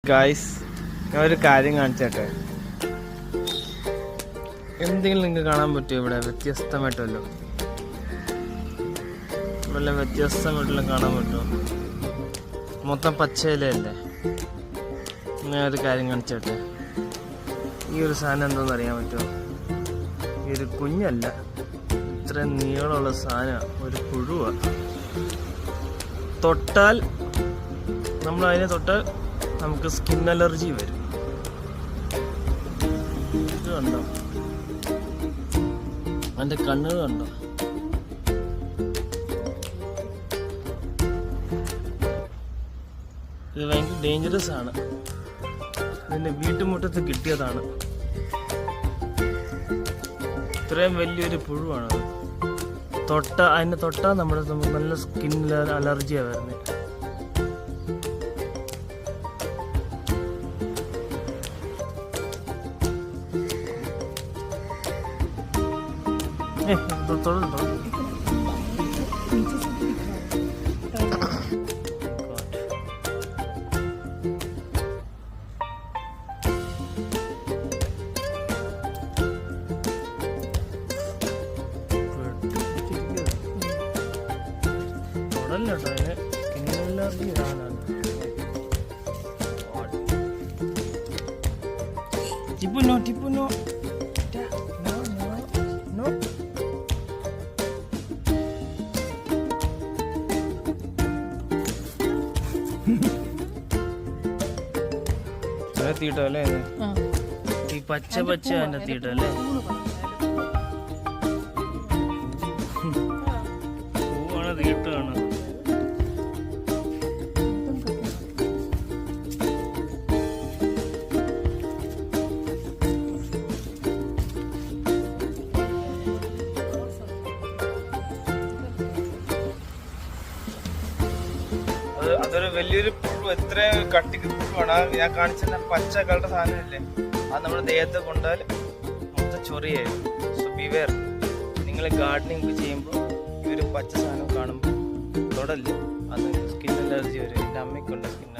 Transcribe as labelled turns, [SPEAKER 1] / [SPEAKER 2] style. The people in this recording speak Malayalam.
[SPEAKER 1] ഗായ്സ്, ഞാൻ ഒരു കാര്യം കാണിച്ചേട്ടെ. എന്തെങ്കിലും നിങ്ങൾക്ക് കാണാൻ പറ്റുമോ ഇവിടെ വ്യത്യസ്തമായിട്ടല്ലോ? വല്ല വ്യത്യസ്തമായിട്ടുള്ള കാണാൻ പറ്റുമോ? മൊത്തം പച്ചയിലല്ലേ. ഞാൻ ഒരു കാര്യം കാണിച്ചേട്ടെ. ഈ ഒരു സാധനം എന്താണെന്ന് അറിയാൻ പറ്റുമോ? ഈ ഒരു കുഞ്ഞല്ല, ഇത്രയും നീളമുള്ള സാധനം ഒരു പുഴുവാണ്. തൊട്ടാൽ നമ്മളതിനെ തൊട്ടാൽ നമുക്ക് സ്കിൻ അലർജി വരും. ഇത് കണ്ടോ? അതിൻ്റെ കണ്ണുകൾ കണ്ടോ? ഇത് ഭയങ്കര ഡേഞ്ചറസ് ആണ്. ഇതിൻ്റെ വീട്ടുമുറ്റത്ത് കിട്ടിയതാണ്. ഇത്രയും വലിയൊരു പുഴുവാണ്. അതിനെ തൊട്ടാൽ നമ്മുടെ നല്ല സ്കിൻ അലർജിയാണ് വരുന്നത്. തൊടുണ്ടോ? തൊടല്ലോ അതിന് സ്കിൻ അലർജി ആണ്. ടിപ്പുനോ ടിപ്പുനോ തീട്ടോ അല്ലേ? ഈ പച്ച പച്ച അതിൻ്റെ തീട്ടോ അല്ലേ? പൂവാണ് തീട്ടാണ്. അതൊരു വലിയൊരു പുഴു, എത്ര കട്ടിക്ക് പുഴുവാണ്. ഞാൻ കാണിച്ച പച്ച കളർ സാധനമല്ലേ, അത് നമ്മുടെ ദേഹത്ത് കൊണ്ടാൽ മൊത്തം ചൊറിയായിരുന്നു. So beware. നിങ്ങൾ ഗാർഡനിങ് ചെയ്യുമ്പോൾ ഈ ഒരു പച്ച സാധനം കാണുമ്പോൾ തൊടല്ലേ, അത് സ്കിൻ അലർജി വരും. എൻ്റെ അമ്മയ്ക്കുണ്ട് സ്കിൻ